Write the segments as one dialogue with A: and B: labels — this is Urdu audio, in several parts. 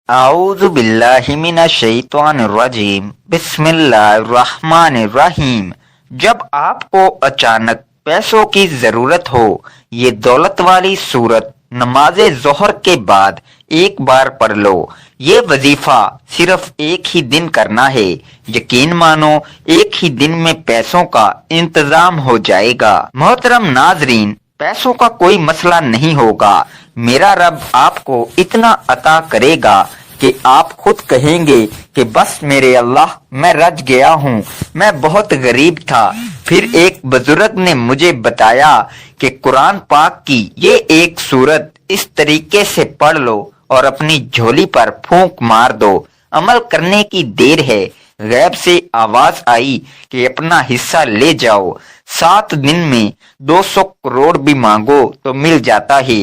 A: اعوذ باللہ من الشیطان الرجیم بسم اللہ الرحمن الرحیم۔ جب آپ کو اچانک پیسوں کی ضرورت ہو، یہ دولت والی صورت نماز ظہر کے بعد ایک بار پڑھ لو۔ یہ وظیفہ صرف ایک ہی دن کرنا ہے، یقین مانو ایک ہی دن میں پیسوں کا انتظام ہو جائے گا۔ محترم ناظرین، پیسوں کا کوئی مسئلہ نہیں ہوگا، میرا رب آپ کو اتنا عطا کرے گا کہ آپ خود کہیں گے کہ بس میرے اللہ، میں رج گیا ہوں، میں بہت غریب تھا۔ پھر ایک بزرگ نے مجھے بتایا کہ قرآن پاک کی یہ ایک سورت اس طریقے سے پڑھ لو اور اپنی جھولی پر پھونک مار دو، عمل کرنے کی دیر ہے۔ غیب سے آواز آئی کہ اپنا حصہ لے جاؤ، 7 دن میں 200 کروڑ بھی مانگو تو مل جاتا ہے۔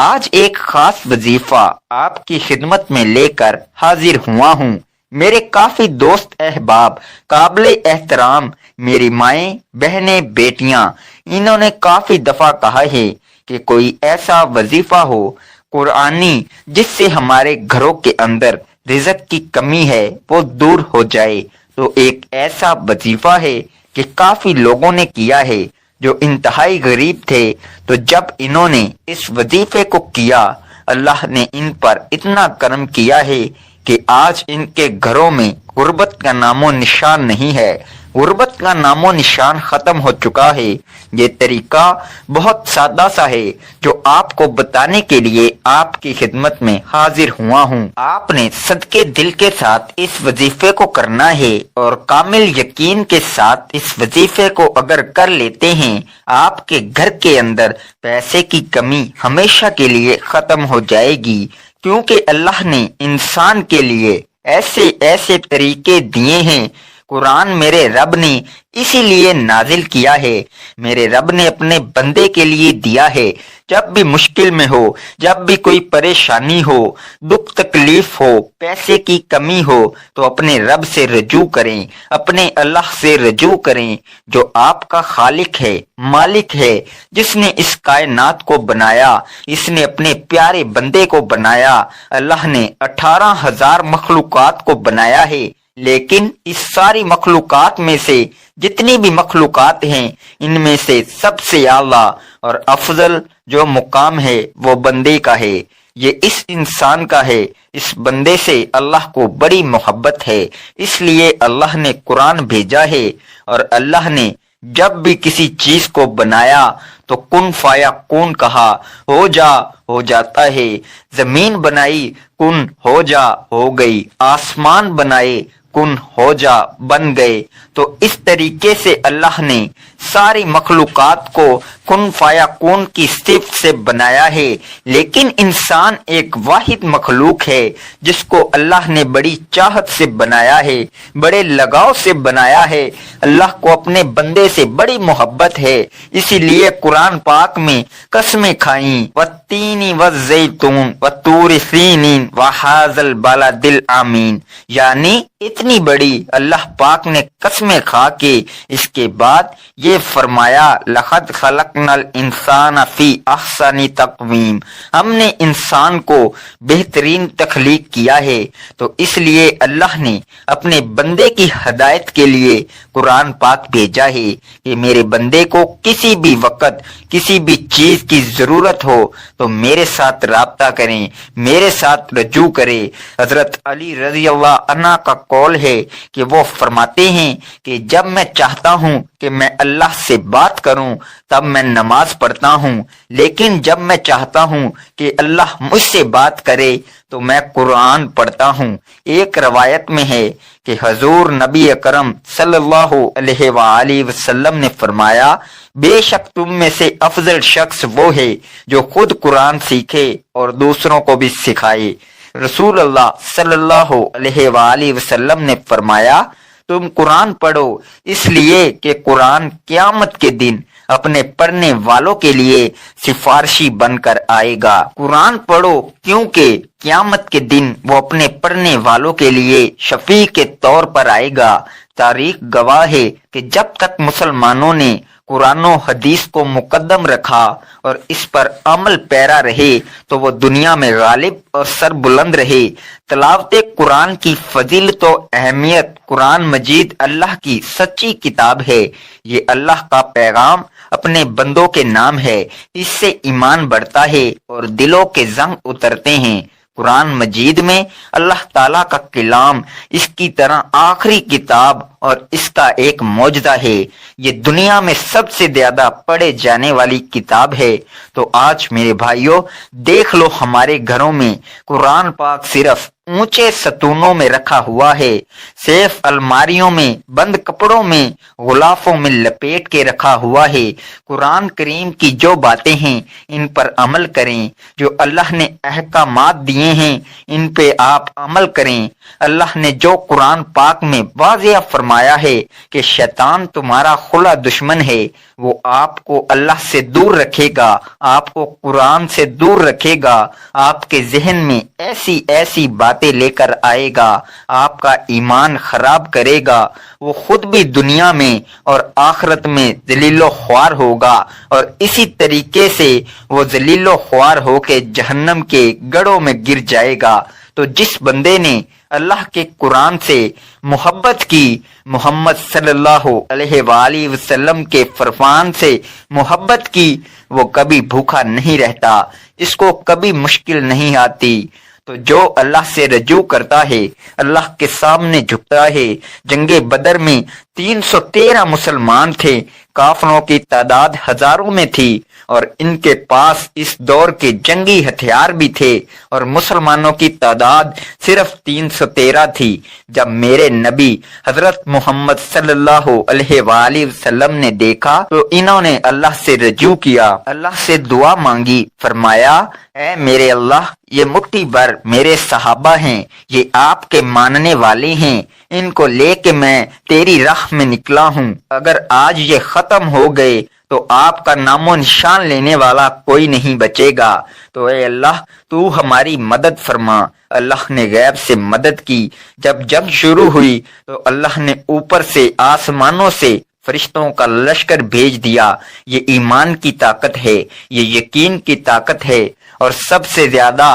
A: آج ایک خاص وظیفہ آپ کی خدمت میں لے کر حاضر ہوا ہوں۔ میرے کافی دوست احباب، قابل احترام میری مائیں، بہنیں، بیٹیاں، انہوں نے کافی دفعہ کہا ہے کہ کوئی ایسا وظیفہ ہو قرآنی جس سے ہمارے گھروں کے اندر رزق کی کمی ہے وہ دور ہو جائے۔ تو ایک ایسا وظیفہ ہے کہ کافی لوگوں نے کیا ہے جو انتہائی غریب تھے، تو جب انہوں نے اس وظیفے کو کیا، اللہ نے ان پر اتنا کرم کیا ہے کہ آج ان کے گھروں میں غربت کا نام و نشان نہیں ہے، غربت کا نام و نشان ختم ہو چکا ہے۔ یہ طریقہ بہت سادہ سا ہے جو آپ کو بتانے کے لیے آپ کی خدمت میں حاضر ہوا ہوں۔ آپ نے صدقے دل کے ساتھ اس وظیفے کو کرنا ہے اور کامل یقین کے ساتھ اس وظیفے کو اگر کر لیتے ہیں، آپ کے گھر کے اندر پیسے کی کمی ہمیشہ کے لیے ختم ہو جائے گی، کیونکہ اللہ نے انسان کے لیے ایسے ایسے طریقے دیے ہیں۔ قرآن میرے رب نے اسی لیے نازل کیا ہے، میرے رب نے اپنے بندے کے لیے دیا ہے۔ جب بھی مشکل میں ہو، جب بھی کوئی پریشانی ہو، دکھ تکلیف ہو، پیسے کی کمی ہو، تو اپنے رب سے رجوع کریں، اپنے اللہ سے رجوع کریں جو آپ کا خالق ہے، مالک ہے، جس نے اس کائنات کو بنایا، اس نے اپنے پیارے بندے کو بنایا۔ اللہ نے 18,000 مخلوقات کو بنایا ہے، لیکن اس ساری مخلوقات میں سے جتنی بھی مخلوقات ہیں، ان میں سے سب سے اعلیٰ اور افضل جو مقام ہے وہ بندے کا ہے، یہ اس انسان کا ہے۔ اس بندے سے اللہ کو بڑی محبت ہے، اس لیے اللہ نے قرآن بھیجا ہے، اور اللہ نے جب بھی کسی چیز کو بنایا تو کن فایا کون کہا، ہو جا ہو جاتا ہے۔ زمین بنائی، کن ہو جا ہو گئی، آسمان بنائے، کن ہو جا بن گئے۔ تو اس طریقے سے اللہ نے ساری مخلوقات کو کن فایا کون کی صفت سے بنایا ہے، لیکن انسان ایک واحد مخلوق ہے جس کو اللہ نے بڑی چاہت سے بنایا ہے، بڑے لگاؤ سے بنایا ہے۔ اللہ کو اپنے بندے سے بڑی محبت ہے، اسی لیے قرآن پاک میں قسمیں کھائیں، والتین والزیتون وطور سینین وہذا البلد الامین، یعنی اتنی بڑی اللہ پاک نے قسمیں کھا کے اس کے بعد یہ فرمایا، لقد خلقنا الانسان فی احسن تقویم، ہم نے انسان کو بہترین تخلیق کیا ہے۔ تو اس لیے اللہ نے اپنے بندے کی ہدایت کے لیے قرآن پاک بھیجا ہے کہ میرے بندے کو کسی بھی وقت کسی بھی چیز کی ضرورت ہو تو میرے ساتھ رابطہ کریں، میرے ساتھ رجوع کرے۔ حضرت علی رضی اللہ عنہ کا قول ہے کہ وہ فرماتے ہیں کہ جب میں چاہتا ہوں کہ میں اللہ سے بات کروں تب میں نماز پڑھتا ہوں، لیکن جب میں چاہتا ہوں کہ اللہ مجھ سے بات کرے تو میں قرآن پڑھتا ہوں۔ ایک روایت میں ہے کہ حضور نبی اکرم صلی اللہ علیہ وآلہ وسلم نے فرمایا، بے شک تم میں سے افضل شخص وہ ہے جو خود قرآن سیکھے اور دوسروں کو بھی سکھائے۔ رسول اللہ صلی اللہ علیہ وآلہ وسلم نے فرمایا، تم قرآن پڑھو، اس لیے کہ قرآن قیامت کے دن اپنے پڑھنے والوں کے لیے سفارشی بن کر آئے گا۔ قرآن پڑھو کیونکہ قیامت کے دن وہ اپنے پڑھنے والوں کے لیے شفیع کے طور پر آئے گا۔ تاریخ گواہ ہے کہ جب تک مسلمانوں نے قرآن و حدیث کو مقدم رکھا اور اس پر عمل پیرا رہے تو وہ دنیا میں غالب اور سر بلند رہے۔ تلاوت قرآن کی فضیلت و اہمیت۔ قرآن مجید اللہ کی سچی کتاب ہے، یہ اللہ کا پیغام اپنے بندوں کے نام ہے، اس سے ایمان بڑھتا ہے اور دلوں کے زنگ اترتے ہیں۔ قرآن مجید میں اللہ تعالیٰ کا کلام اس کی طرح آخری کتاب اور اس کا ایک معجزہ ہے۔ یہ دنیا میں سب سے زیادہ پڑھے جانے والی کتاب ہے۔ تو آج میرے بھائیوں دیکھ لو، ہمارے گھروں میں قرآن پاک صرف اونچے ستونوں میں رکھا ہوا ہے، صرف الماریوں میں بند کپڑوں میں غلافوں میں لپیٹ کے رکھا ہوا ہے۔ قرآن کریم کی جو باتیں ہیں ان پر عمل کریں، جو اللہ نے احکامات دیے ہیں ان پہ آپ عمل کریں۔ اللہ نے جو قرآن پاک میں واضح فرمایا ہے کہ شیطان تمہارا کھلا دشمن ہے، وہ آپ کو اللہ سے دور رکھے گا، آپ کو قرآن سے دور رکھے گا، آپ کے ذہن میں ایسی ایسی باتیں لے کر آئے گا، آپ کا ایمان خراب کرے گا، وہ خود بھی دنیا میں اور آخرت میں ذلیل و خوار ہوگا، اور اسی طریقے سے وہ ذلیل و خوار ہو کے جہنم کے گڑھوں میں گر جائے گا۔ تو جس بندے نے اللہ کے قرآن سے محبت کی، محمد صلی اللہ علیہ وآلہ وسلم کے فرمان سے محبت کی، وہ کبھی بھوکا نہیں رہتا، اس کو کبھی مشکل نہیں آتی۔ تو جو اللہ سے رجوع کرتا ہے، اللہ کے سامنے جھکتا ہے۔ جنگ بدر میں 313 مسلمان تھے، کافروں کی تعداد ہزاروں میں تھی، اور ان کے پاس اس دور کے جنگی ہتھیار بھی تھے، اور مسلمانوں کی تعداد صرف 313 تھی۔ جب میرے نبی حضرت محمد صلی اللہ علیہ وآلہ وسلم نے دیکھا تو انہوں نے اللہ سے رجوع کیا، اللہ سے دعا مانگی، فرمایا اے میرے اللہ، یہ مٹھی بھر میرے صحابہ ہیں، یہ آپ کے ماننے والے ہیں، ان کو لے کے میں تیری راہ میں نکلا ہوں، اگر آج یہ ختم ہو گئے تو آپ کا نام و نشان لینے والا کوئی نہیں بچے گا، تو اے اللہ تو ہماری مدد فرما۔ اللہ نے غیب سے مدد کی۔ جب جنگ شروع ہوئی تو اللہ نے اوپر سے آسمانوں سے فرشتوں کا لشکر بھیج دیا۔ یہ ایمان کی طاقت ہے، یہ یقین کی طاقت ہے، اور سب سے زیادہ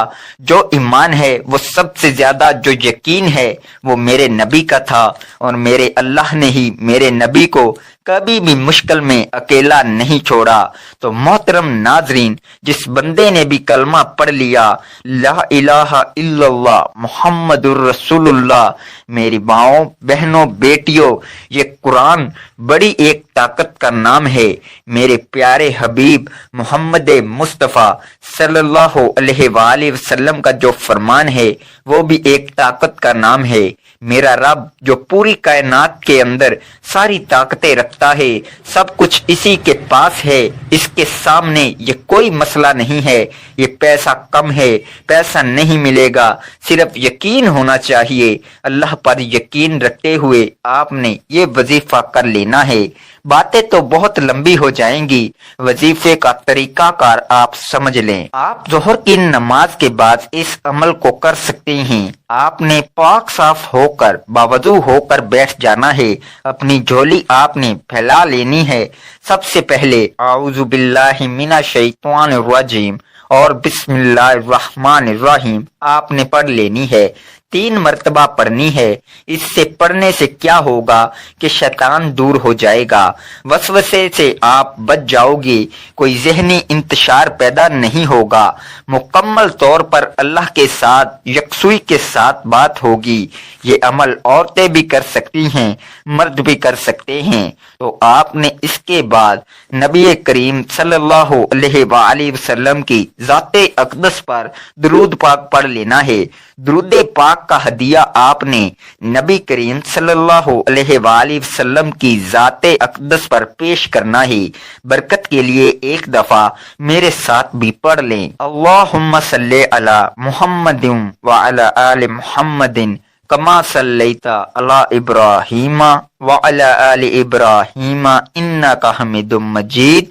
A: جو ایمان ہے، وہ سب سے زیادہ جو یقین ہے، وہ میرے نبی کا تھا، اور میرے اللہ نے ہی میرے نبی کو کبھی بھی مشکل میں اکیلا نہیں چھوڑا۔ تو محترم ناظرین، جس بندے نے بھی کلمہ پڑھ لیا لا الہ الا اللہ محمد الرسول اللہ، میری ماؤں بہنوں بیٹیوں، یہ قرآن بڑی ایک طاقت کا نام ہے۔ میرے پیارے حبیب محمد مصطفیٰ صلی اللہ علیہ وآلہ وسلم کا جو فرمان ہے وہ بھی ایک طاقت کا نام ہے۔ میرا رب جو پوری کائنات کے اندر ساری طاقتیں رکھتا ہے، سب کچھ اسی کے پاس ہے، اس کے سامنے یہ کوئی مسئلہ نہیں ہے۔ یہ پیسہ کم ہے، پیسہ نہیں ملے گا، صرف یقین ہونا چاہیے۔ اللہ پر یقین رکھتے ہوئے آپ نے یہ وظیفہ کر لینا ہے۔ باتیں تو بہت لمبی ہو جائیں گی، وظیفے کا طریقہ کار آپ سمجھ لیں۔ آپ ظہر کی نماز کے بعد اس عمل کو کر سکتے ہیں۔ آپ نے پاک صاف ہو کر باوضو ہو کر بیٹھ جانا ہے، اپنی جھولی آپ نے پھیلا لینی ہے۔ سب سے پہلے اعوذ باللہ من الشیطان الرجیم اور بسم اللہ الرحمن الرحیم آپ نے پڑھ لینی ہے، 3 مرتبہ پڑھنی ہے۔ اس سے پڑھنے سے کیا ہوگا کہ شیطان دور ہو جائے گا، وسوسے سے آپ بچ جاؤ گے، کوئی ذہنی انتشار پیدا نہیں ہوگا، مکمل طور پر اللہ کے ساتھ یکسوئی کے ساتھ بات ہوگی۔ یہ عمل عورتیں بھی کر سکتی ہیں، مرد بھی کر سکتے ہیں۔ تو آپ نے اس کے بعد نبی کریم صلی اللہ علیہ وآلہ وسلم کی ذات اقدس پر درود پاک پڑھ لینا ہے۔ درود پاک کا ہدیہ آپ نے نبی کریم صلی اللہ علیہ وآلہ وسلم کی ذات اقدس پر پیش کرنا ہے۔ برکت کے لیے ایک دفعہ میرے ساتھ بھی پڑھ لیں، اللہم صلی علی محمد وعلی آل محمد کما صلیت علی ابراہیم وعلی آل ابراہیم انک حمید مجید،